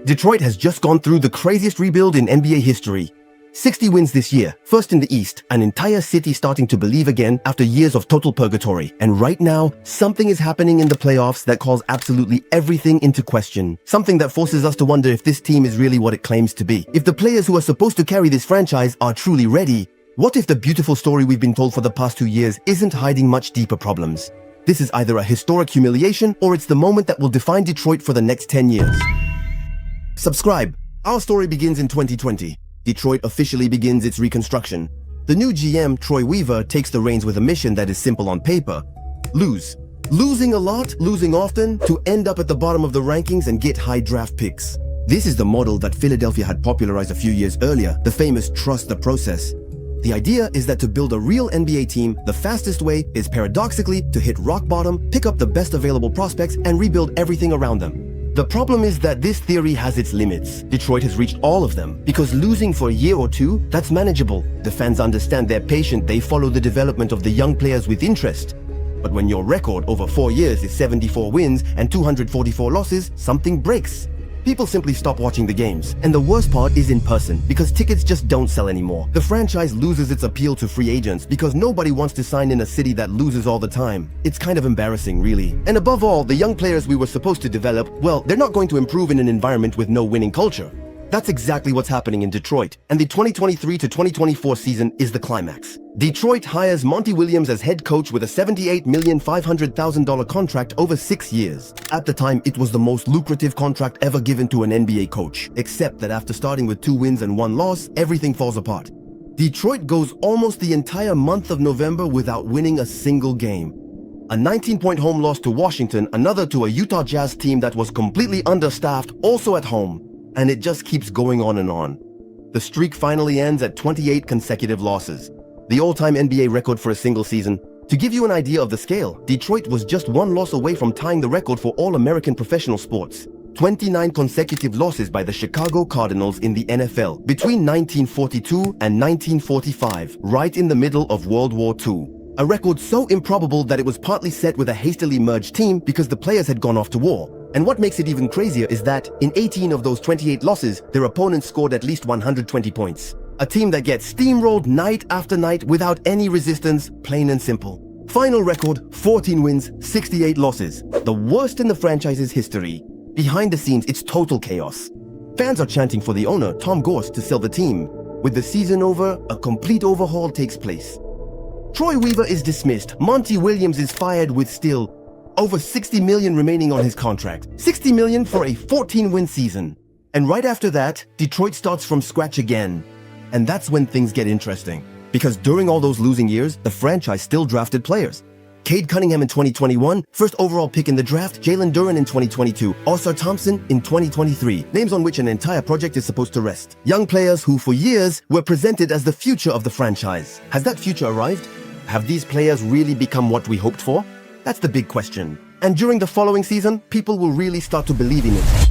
Detroit has just gone through the craziest rebuild in NBA history. 60 wins this year, first in the East, an entire city starting to believe again after years of total purgatory. And right now, something is happening in the playoffs that calls absolutely everything into question. Something that forces us to wonder if this team is really what it claims to be. If the players who are supposed to carry this franchise are truly ready, what if the beautiful story we've been told for the past 2 years isn't hiding much deeper problems? This is either a historic humiliation or it's the moment that will define Detroit for the next 10 years. Subscribe. Our story begins in 2020. Detroit officially begins its reconstruction. The new GM, Troy Weaver, takes the reins with a mission that is simple on paper. Lose. Losing a lot, losing often, to end up at the bottom of the rankings and get high draft picks. This is the model that Philadelphia had popularized a few years earlier, the famous trust the process. The idea is that to build a real NBA team, the fastest way is paradoxically to hit rock bottom, pick up the best available prospects, and rebuild everything around them. The problem is that this theory has its limits. Detroit has reached all of them, because losing for a year or two, that's manageable. The fans understand, they're patient, they follow the development of the young players with interest. But when your record over 4 years is 74 wins and 244 losses, something breaks. People simply stop watching the games. And the worst part is in person, because tickets just don't sell anymore. The franchise loses its appeal to free agents because nobody wants to sign in a city that loses all the time. It's kind of embarrassing, really. And above all, the young players we were supposed to develop, well, they're not going to improve in an environment with no winning culture. That's exactly what's happening in Detroit, and the 2023 to 2024 season is the climax. Detroit hires Monty Williams as head coach with a $78,500,000 contract over 6 years. At the time, it was the most lucrative contract ever given to an NBA coach, except that after starting with 2 wins and 1 loss, everything falls apart. Detroit goes almost the entire month of November without winning a single game. A 19-point home loss to Washington, another to a Utah Jazz team that was completely understaffed, also at home. And it just keeps going on and on. The streak finally ends at 28 consecutive losses, the all-time NBA record for a single season. To give you an idea of the scale, Detroit was just 1 loss away from tying the record for all American professional sports. 29 consecutive losses by the Chicago Cardinals in the NFL between 1942 and 1945, right in the middle of World War II. A record so improbable that it was partly set with a hastily merged team because the players had gone off to war. And what makes it even crazier is that in 18 of those 28 losses, their opponents scored at least 120 points. A team that gets steamrolled night after night without any resistance, plain and simple. Final record, 14 wins, 68 losses. The worst in the franchise's history. Behind the scenes, it's total chaos. Fans are chanting for the owner, Tom Gorst, to sell the team. With the season over, a complete overhaul takes place. Troy Weaver is dismissed. Monty Williams is fired with still over $60 million remaining on his contract. $60 million for a 14-win season. And right after that, Detroit starts from scratch again. And that's when things get interesting. Because during all those losing years, the franchise still drafted players. Cade Cunningham in 2021, first overall pick in the draft, Jalen Duren in 2022, Ausar Thompson in 2023, names on which an entire project is supposed to rest. Young players who for years were presented as the future of the franchise. Has that future arrived? Have these players really become what we hoped for? That's the big question. And during the following season, people will really start to believe in it.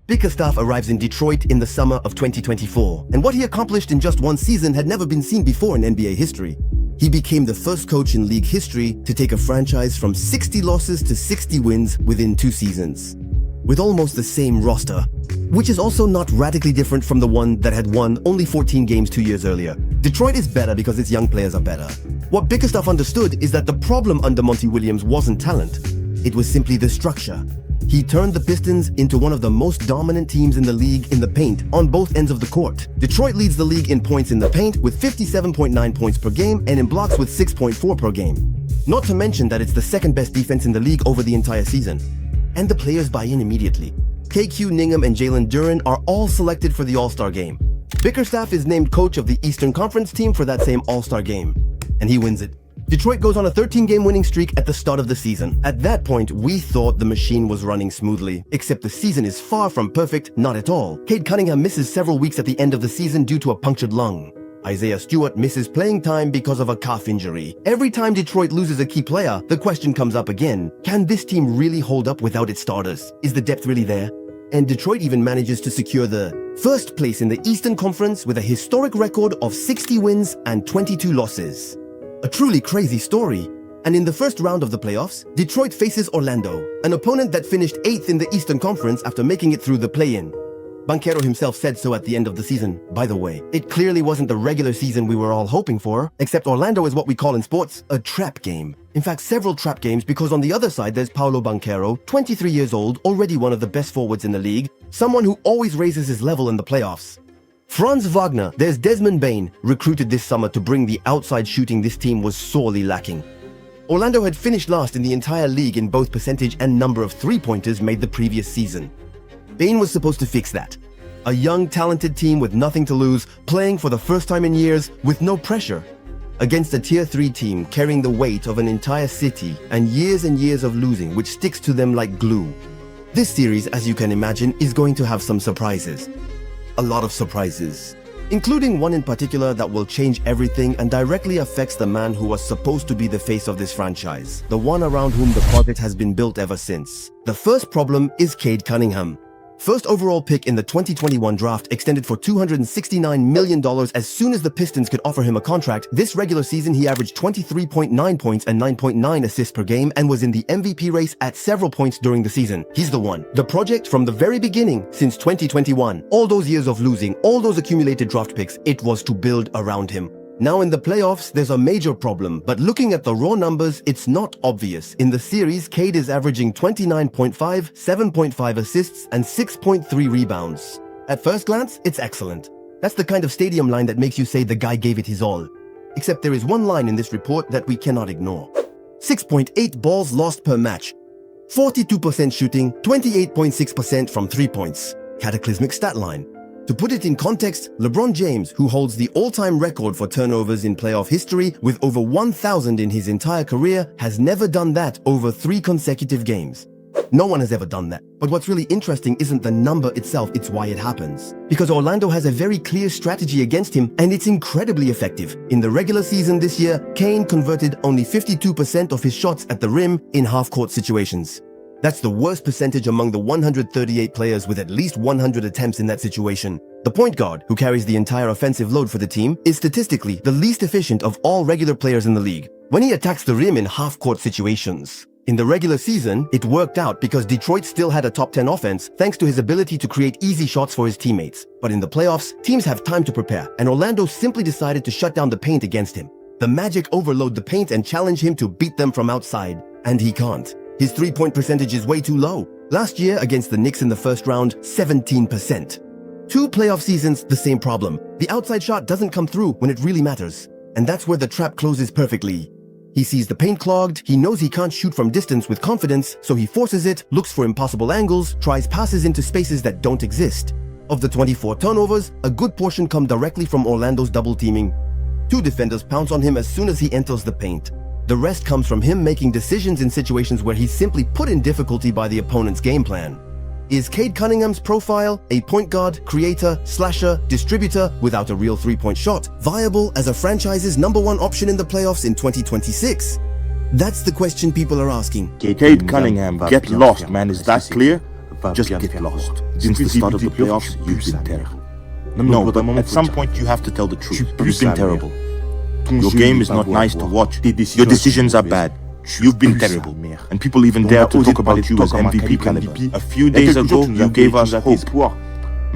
Bickerstaff arrives in Detroit in the summer of 2024, and what he accomplished in just 1 season had never been seen before in NBA history. He became the first coach in league history to take a franchise from 60 losses to 60 wins within 2 seasons, with almost the same roster, which is also not radically different from the one that had won only 14 games 2 years earlier. Detroit is better because its young players are better. What Bickerstaff understood is that the problem under Monty Williams wasn't talent. It was simply the structure. He turned the Pistons into one of the most dominant teams in the league in the paint on both ends of the court. Detroit leads the league in points in the paint with 57.9 points per game and in blocks with 6.4 per game. Not to mention that it's the second best defense in the league over the entire season. And the players buy in immediately. Cade Cunningham and Jalen Duren are all selected for the All-Star game. Bickerstaff is named coach of the Eastern Conference team for that same All-Star game. And he wins it. Detroit goes on a 13-game winning streak at the start of the season. At that point, we thought the machine was running smoothly. Except the season is far from perfect, not at all. Cade Cunningham misses several weeks at the end of the season due to a punctured lung. Isaiah Stewart misses playing time because of a calf injury. Every time Detroit loses a key player, the question comes up again. Can this team really hold up without its starters? Is the depth really there? And Detroit even manages to secure the first place in the Eastern Conference with a historic record of 60 wins and 22 losses. A truly crazy story. And in the first round of the playoffs, Detroit faces Orlando, an opponent that finished 8th in the Eastern Conference after making it through the play-in. Banchero himself said so at the end of the season, by the way. It clearly wasn't the regular season we were all hoping for, except Orlando is what we call in sports a trap game. In fact, several trap games, because on the other side there's Paolo Banchero, 23 years old, already one of the best forwards in the league, someone who always raises his level in the playoffs. Franz Wagner, there's Desmond Bain, recruited this summer to bring the outside shooting this team was sorely lacking. Orlando had finished last in the entire league in both percentage and number of three-pointers made the previous season. Bain was supposed to fix that. A young, talented team with nothing to lose, playing for the first time in years with no pressure. Against a Tier 3 team carrying the weight of an entire city and years of losing, which sticks to them like glue. This series, as you can imagine, is going to have some surprises. A lot of surprises. Including one in particular that will change everything and directly affects the man who was supposed to be the face of this franchise. The one around whom the project has been built ever since. The first problem is Cade Cunningham. First overall pick in the 2021 draft, extended for $269 million as soon as the Pistons could offer him a contract. This regular season he averaged 23.9 points and 9.9 assists per game and was in the MVP race at several points during the season. He's the one. The project from the very beginning, since 2021. All those years of losing, all those accumulated draft picks, it was to build around him. Now in the playoffs, there's a major problem, but looking at the raw numbers, it's not obvious. In the series, Cade is averaging 29.5, 7.5 assists, and 6.3 rebounds. At first glance, it's excellent. That's the kind of stadium line that makes you say the guy gave it his all. Except there is one line in this report that we cannot ignore. 6.8 balls lost per match. 42% shooting, 28.6% from 3 points. Cataclysmic stat line. To put it in context, LeBron James, who holds the all-time record for turnovers in playoff history with over 1,000 in his entire career, has never done that over 3 consecutive games. No one has ever done that. But what's really interesting isn't the number itself, it's why it happens. Because Orlando has a very clear strategy against him, and it's incredibly effective. In the regular season this year, Kane converted only 52% of his shots at the rim in half-court situations. That's the worst percentage among the 138 players with at least 100 attempts in that situation. The point guard, who carries the entire offensive load for the team, is statistically the least efficient of all regular players in the league when he attacks the rim in half-court situations. In the regular season, it worked out because Detroit still had a top 10 offense thanks to his ability to create easy shots for his teammates. But in the playoffs, teams have time to prepare, and Orlando simply decided to shut down the paint against him. The Magic overload the paint and challenge him to beat them from outside, and he can't. His three-point percentage is way too low. Last year, against the Knicks in the first round, 17%. 2 playoff seasons, the same problem. The outside shot doesn't come through when it really matters. And that's where the trap closes perfectly. He sees the paint clogged, he knows he can't shoot from distance with confidence, so he forces it, looks for impossible angles, tries passes into spaces that don't exist. Of the 24 turnovers, a good portion come directly from Orlando's double teaming. 2 defenders pounce on him as soon as he enters the paint. The rest comes from him making decisions in situations where he's simply put in difficulty by the opponent's game plan. Is Cade Cunningham's profile, a point guard, creator, slasher, distributor without a real three-point shot, viable as a franchise's #1 option in the playoffs in 2026? That's the question people are asking. Cade Cunningham, get lost, man. Is that clear? Just get lost. Since the start of the playoffs, you've been terrible. No, but at some point you have to tell the truth. You've been terrible. Your game is not nice to watch. Your decisions are bad. You've been terrible. And people even dare to talk about you as MVP caliber. A few days ago, you gave us hope.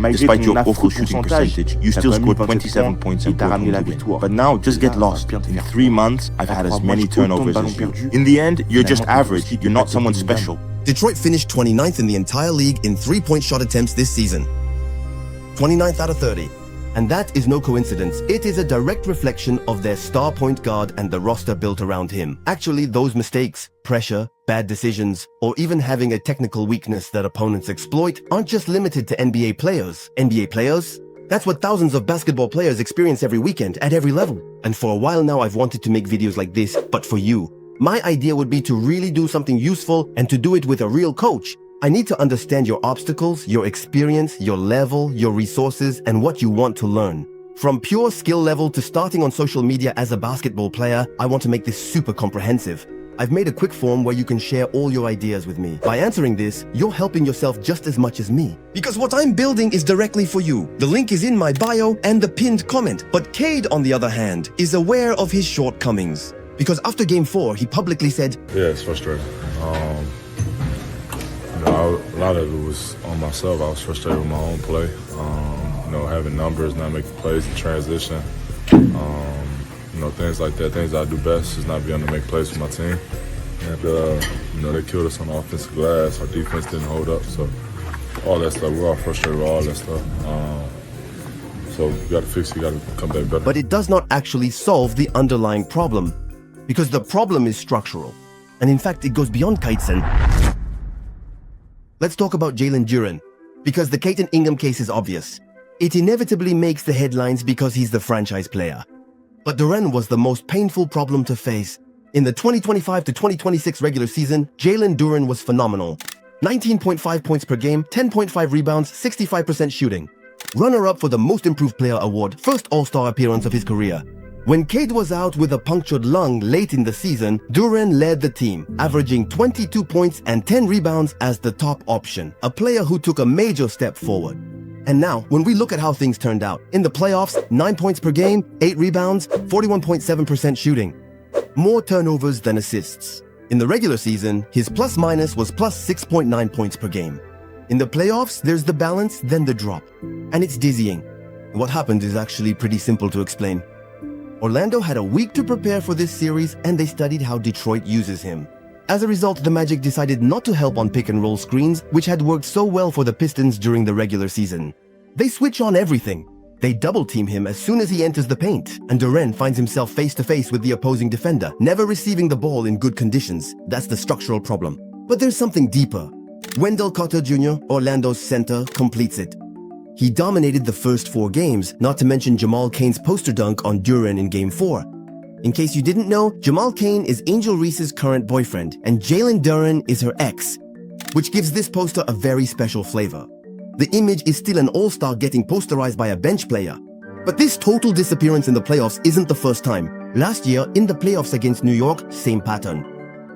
Despite your awful shooting percentage, you still scored 27 points and brought home the win. But now, just get lost. In 3 months, I've had as many turnovers as you. In the end, you're just average. You're not someone special. Detroit finished 29th in the entire league in three-point shot attempts this season. 29th out of 30. And that is no coincidence. It is a direct reflection of their star point guard and the roster built around him. Actually, those mistakes, pressure, bad decisions, or even having a technical weakness that opponents exploit aren't just limited to NBA players. NBA players? That's what thousands of basketball players experience every weekend at every level. And for a while now, I've wanted to make videos like this, but for you. My idea would be to really do something useful and to do it with a real coach. I need to understand your obstacles, your experience, your level, your resources, and what you want to learn. From pure skill level to starting on social media as a basketball player, I want to make this super comprehensive. I've made a quick form where you can share all your ideas with me. By answering this, you're helping yourself just as much as me. Because what I'm building is directly for you. The link is in my bio and the pinned comment. But Cade, on the other hand, is aware of his shortcomings. Because after Game 4, he publicly said, "Yeah, it's frustrating. A lot of it was on myself. I was frustrated with my own play. Having numbers, not making plays in transition. Things like that. Things I do best is not being able to make plays for my team. And they killed us on the offensive glass. Our defense didn't hold up. So all that stuff. We're all frustrated with all that stuff. So you got to fix it. You got to come back better." But it does not actually solve the underlying problem, because the problem is structural. And in fact, it goes beyond Cade. Let's talk about Jalen Duren, because the Cade Cunningham case is obvious. It inevitably makes the headlines because he's the franchise player. But Duren was the most painful problem to face. In the 2025 to 2026 regular season, Jalen Duren was phenomenal. 19.5 points per game, 10.5 rebounds, 65% shooting. Runner-up for the Most Improved Player award, first All-Star appearance of his career. When Cade was out with a punctured lung late in the season, Duren led the team, averaging 22 points and 10 rebounds as the top option, a player who took a major step forward. And now, when we look at how things turned out, in the playoffs, 9 points per game, 8 rebounds, 41.7% shooting. More turnovers than assists. In the regular season, his plus-minus was plus 6.9 points per game. In the playoffs, there's the balance, then the drop. And it's dizzying. What happened is actually pretty simple to explain. Orlando had a week to prepare for this series, and they studied how Detroit uses him. As a result, the Magic decided not to help on pick-and-roll screens, which had worked so well for the Pistons during the regular season. They switch on everything. They double-team him as soon as he enters the paint, and Duren finds himself face-to-face with the opposing defender, never receiving the ball in good conditions. That's the structural problem. But there's something deeper. Wendell Carter Jr., Orlando's center, completes it. He dominated the first 4 games, not to mention Jamal Cain's poster dunk on Duren in Game 4. In case you didn't know, Jamal Cain is Angel Reese's current boyfriend, and Jalen Duren is her ex, which gives this poster a very special flavor. The image is still an all-star getting posterized by a bench player. But this total disappearance in the playoffs isn't the first time. Last year, in the playoffs against New York, same pattern.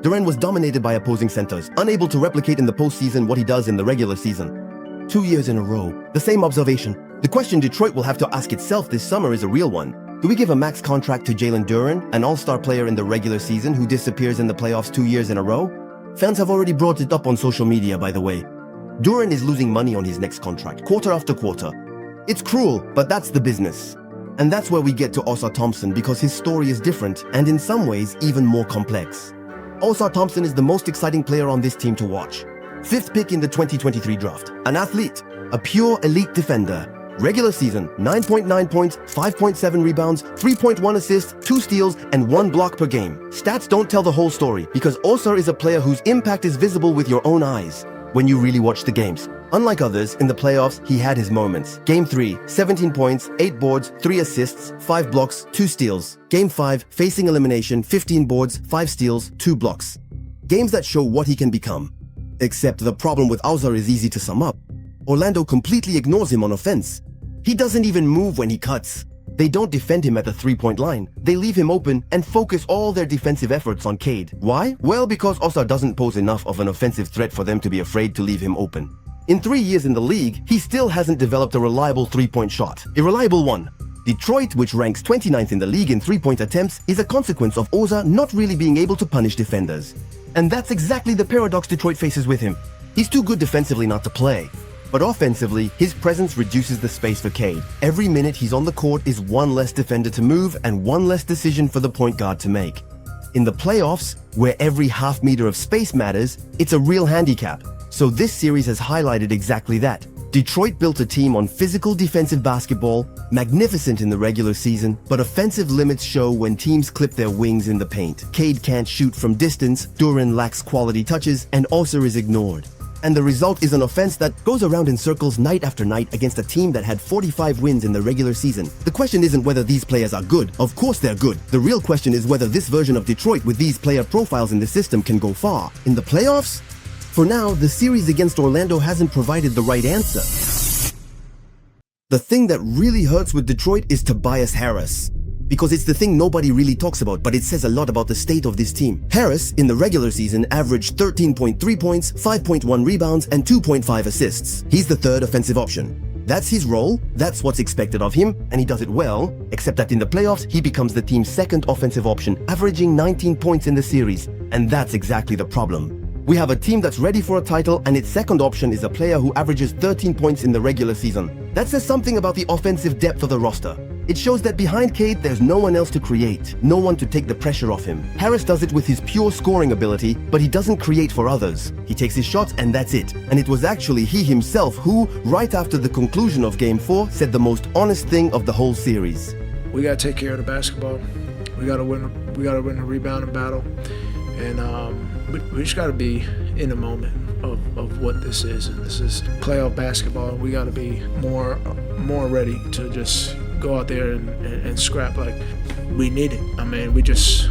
Duren was dominated by opposing centers, unable to replicate in the postseason what he does in the regular season. 2 years in a row, the same observation. The question Detroit will have to ask itself this summer is a real one. Do we give a max contract to Jalen Duren, an all-star player in the regular season who disappears in the playoffs 2 years in a row? Fans have already brought it up on social media, by the way. Duren is losing money on his next contract, quarter after quarter. It's cruel, but that's the business. And that's where we get to Ausar Thompson, because his story is different and in some ways even more complex. Ausar Thompson is the most exciting player on this team to watch. 5th pick in the 2023 draft, an athlete, a pure elite defender. Regular season, 9.9 points, 5.7 rebounds, 3.1 assists, 2 steals, and 1 block per game. Stats don't tell the whole story, because Ausar is a player whose impact is visible with your own eyes when you really watch the games. Unlike others, in the playoffs, he had his moments. Game 3, 17 points, 8 boards, 3 assists, 5 blocks, 2 steals. Game 5, facing elimination, 15 boards, 5 steals, 2 blocks. Games that show what he can become. Except the problem with Ausar is easy to sum up. Orlando completely ignores him on offense. He doesn't even move when he cuts. They don't defend him at the 3-point line. They leave him open and focus all their defensive efforts on Cade. Why? Well, because Ausar doesn't pose enough of an offensive threat for them to be afraid to leave him open. In 3 years in the league, he still hasn't developed a reliable 3-point shot. A reliable one. Detroit, which ranks 29th in the league in 3-point attempts, is a consequence of Ausar not really being able to punish defenders. And that's exactly the paradox Detroit faces with him. He's too good defensively not to play. But offensively, his presence reduces the space for Cade. Every minute he's on the court is one less defender to move and one less decision for the point guard to make. In the playoffs, where every half meter of space matters, it's a real handicap. So this series has highlighted exactly that. Detroit built a team on physical defensive basketball, magnificent in the regular season, but offensive limits show when teams clip their wings in the paint. Cade can't shoot from distance, Duren lacks quality touches, and Ausar is ignored. And the result is an offense that goes around in circles night after night against a team that had 45 wins in the regular season. The question isn't whether these players are good. Of course they're good. The real question is whether this version of Detroit with these player profiles in the system can go far. In the playoffs? For now, the series against Orlando hasn't provided the right answer. The thing that really hurts with Detroit is Tobias Harris. Because it's the thing nobody really talks about, but it says a lot about the state of this team. Harris, in the regular season, averaged 13.3 points, 5.1 rebounds, and 2.5 assists. He's the third offensive option. That's his role, that's what's expected of him, and he does it well, except that in the playoffs, he becomes the team's second offensive option, averaging 19 points in the series, and that's exactly the problem. We have a team that's ready for a title, and its second option is a player who averages 13 points in the regular season. That says something about the offensive depth of the roster. It shows that behind Cade, there's no one else to create, no one to take the pressure off him. Harris does it with his pure scoring ability, but he doesn't create for others. He takes his shots and that's it. And it was actually he himself who, right after the conclusion of Game 4, said the most honest thing of the whole series. We gotta take care of the basketball. We gotta win the rebounding battle. And we just gotta be in the moment of what this is. And this is playoff basketball. We gotta be more ready to just go out there and scrap like we need it. I mean, we just,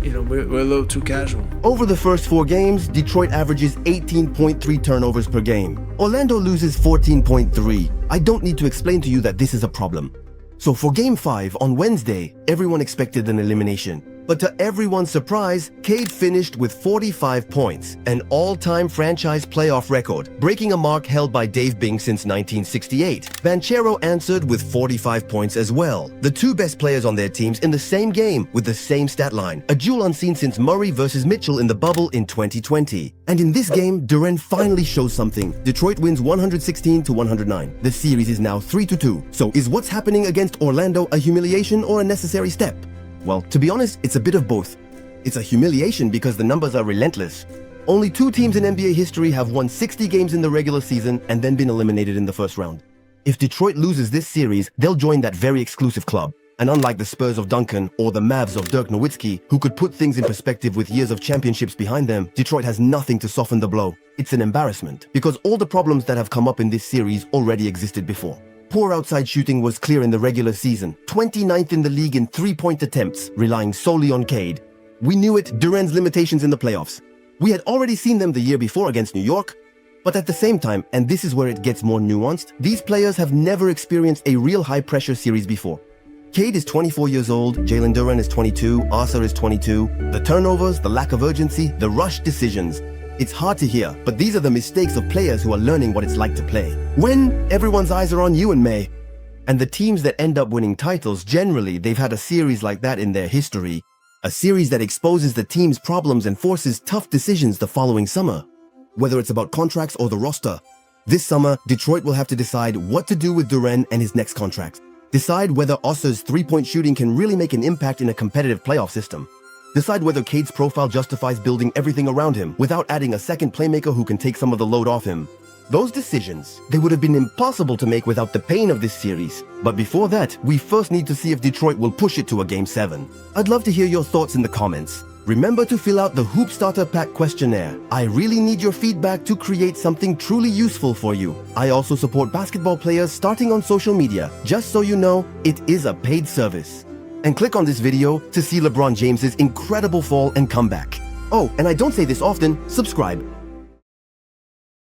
we're a little too casual. Over the first 4 games, Detroit averages 18.3 turnovers per game. Orlando loses 14.3. I don't need to explain to you that this is a problem. So for Game 5 on Wednesday, everyone expected an elimination. But to everyone's surprise, Cade finished with 45 points, an all-time franchise playoff record, breaking a mark held by Dave Bing since 1968. Banchero answered with 45 points as well. The 2 best players on their teams in the same game with the same stat line, a duel unseen since Murray versus Mitchell in the bubble in 2020. And in this game, Duren finally shows something. Detroit wins 116-109. The series is now 3-2. So is what's happening against Orlando a humiliation or a necessary step? Well, to be honest, it's a bit of both. It's a humiliation because the numbers are relentless. Only 2 teams in NBA history have won 60 games in the regular season and then been eliminated in the first round. If Detroit loses this series, they'll join that very exclusive club. And unlike the Spurs of Duncan or the Mavs of Dirk Nowitzki, who could put things in perspective with years of championships behind them, Detroit has nothing to soften the blow. It's an embarrassment because all the problems that have come up in this series already existed before. Poor outside shooting was clear in the regular season, 29th in the league in 3-point attempts, relying solely on Cade. We knew it, Duren's limitations in the playoffs. We had already seen them the year before against New York, but at the same time, and this is where it gets more nuanced, these players have never experienced a real high-pressure series before. Cade is 24 years old, Jalen Duren is 22, Ausar is 22. The turnovers, the lack of urgency, the rushed decisions. It's hard to hear, but these are the mistakes of players who are learning what it's like to play. When everyone's eyes are on you in May. And the teams that end up winning titles, generally, they've had a series like that in their history. A series that exposes the team's problems and forces tough decisions the following summer. Whether it's about contracts or the roster. This summer, Detroit will have to decide what to do with Duren and his next contract. Decide whether Ausar's 3-point shooting can really make an impact in a competitive playoff system. Decide whether Cade's profile justifies building everything around him without adding a second playmaker who can take some of the load off him. Those decisions, they would have been impossible to make without the pain of this series. But before that, we first need to see if Detroit will push it to a Game 7. I'd love to hear your thoughts in the comments. Remember to fill out the Hoop Starter Pack questionnaire. I really need your feedback to create something truly useful for you. I also support basketball players starting on social media. Just so you know, it is a paid service. And click on this video to see LeBron James's incredible fall and comeback. Oh, and I don't say this often, subscribe.